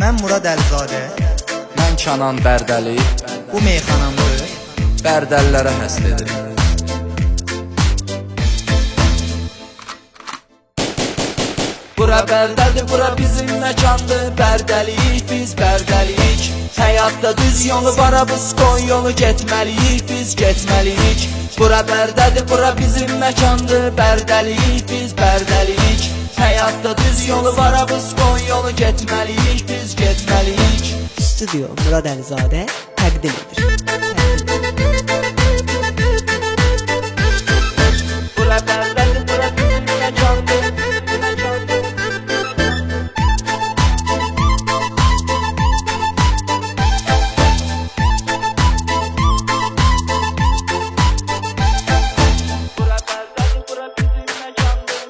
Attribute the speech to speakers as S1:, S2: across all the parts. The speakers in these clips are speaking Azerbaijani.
S1: Mən Murad Əlizadə.
S2: Mən Kənan Bərdəli.
S1: Bu meyxanamdır.
S2: Bərdəlilərə həsr edir. Bura Bərdədir, bura bizim məkandır. Bərdəliyik, biz Bərdəliyik. Həyatda düz yolu var, biz qoy yolu getməliyik, biz getməliyik. Bura Bərdədir, bura bizim məkandır. Bərdəliyik, biz Bərdəliyik. Həyatda düz yolu var, biz qoy yolu getməliyik, biz getməliyik.
S3: Studio Murad Əlizadə təqdim edir.
S2: Bura Bərdədir, bura bizim məkandır.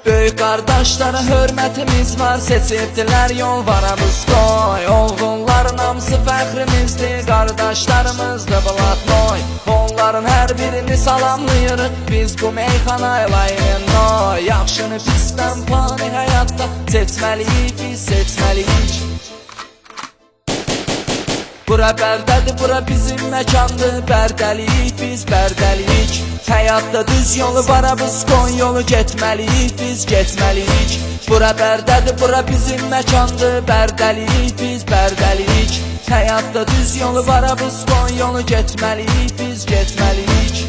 S2: Böyük qardaşlara hörmətimiz var, seçibdilər yol varamız qoy. Oğulların hamısı fəxrimizdir, qardaşlarımızdır Blatnoy. Onların hər birini salamlayırıq, biz bu meyxanayla noy. Yaxşını pisdən fani həyatda seçməliyik, biz seçməliyik. Bura Bərdədir, bura bizim məkandır. Bərdəliyik, biz Bərdəliyik. Həyatda düz yolu var, biz qoy yolu getməliyik, biz getməliyik. Bura Bərdədir, bura bizim məkandır. Bərdəliyik, biz Bərdəliyik. Həyatda düz yolu var, biz qoy yolu getməliyik, biz getməliyik.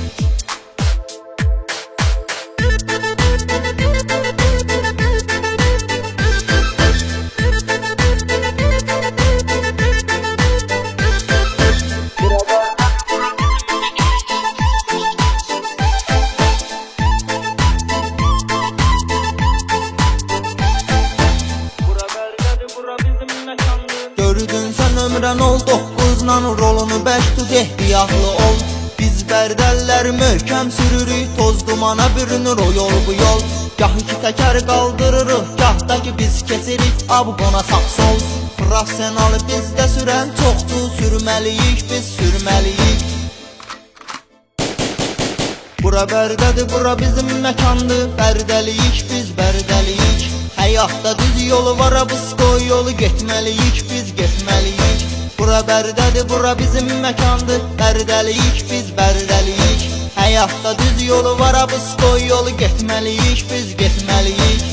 S1: Gördün sən ömrən ol 9-la rolunu 5 tut ehtiyatlı ol. Biz Bərdəllər möhkəm sürürük, toz dumana bürünür o yol bu yol. Gah iki təkər qaldırırıq, gah da ki biz kesirik abqona sağ sol. Profesional bizdə sürən çoxdur, sürməliyik biz sürməliyik. Bura Bərdədir, bura bizim məkandır. Bərdəliyik, biz Bərdəliyik. Həyatda düz yolu var, biz qoy yolu getməliyik, biz getməliyik. Bura Bərdədir, bura bizim məkandır. Bərdəliyik, biz Bərdəliyik. Həyatda düz yolu var, biz qoy yolu getməliyik, biz getməliyik.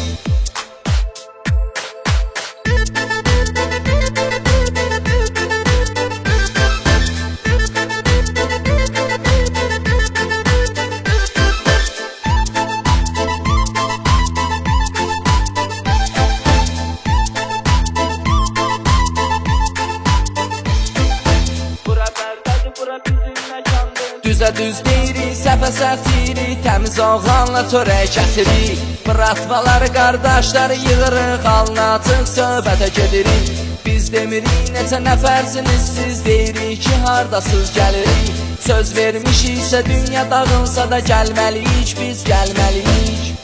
S2: Düzə düz deyirik, səhvə səhv deyirik, təmiz oğlanla törək kəsirik. Bratvaları, qardaşları yığırıq, alına açıq söhbətə gedirik. Biz demirik, neçə nəfərsiniz siz, deyirik ki, hardasız gəlirik. Söz vermişiksə dünya dağılsa da gəlməliyik, biz gəlməliyik.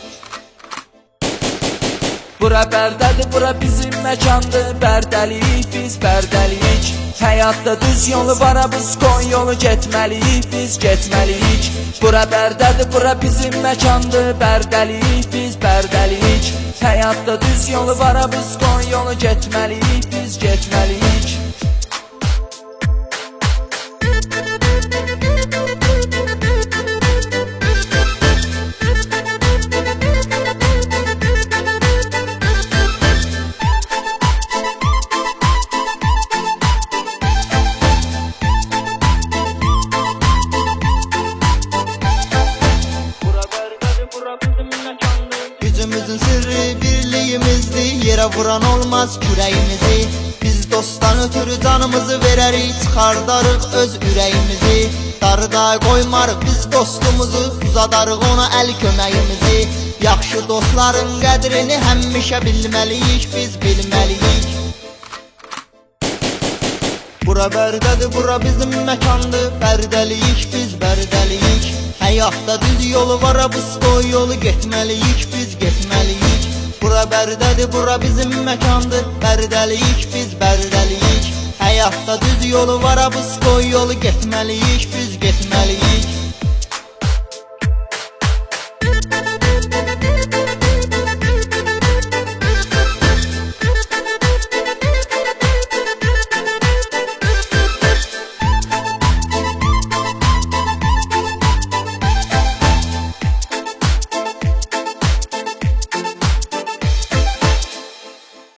S2: Bura Bərdədir, bura bizim məkandır. Bərdəliyik, biz Bərdəliyik. Həyatda düz yolu var, biz qoy yolu getməliyik, biz getməliyik. Bura Bərdədir, bura bizim məkandır. Bərdəliyik, biz Bərdəliyik. Həyatda düz yolu var, biz qoy yolu getməliyik, biz getməliyik.
S1: Gücümüzün sırrı birliyimizdir, yerə vuran olmaz kürəyimizi. Biz dostdan ötürü canımızı verərik, çıxardarıq öz ürəyimizi. Darıda qoymarıq biz dostumuzu, uzadarıq ona əl köməyimizi. Yaxşı dostların qədrini həmişə bilməliyik, biz bilməliyik. Bura Bərdədir, bura bizim məkandır. Bərdəliyik, biz Bərdəliyik. Həyatda düz yolu var, biz qoy yolu getməliyik, biz getməliyik. Bura Bərdədir, bura bizim məkandır. Bərdəliyik, biz Bərdəliyik. Həyatda düz yolu var, biz qoy yolu getməliyik, biz getməliyik.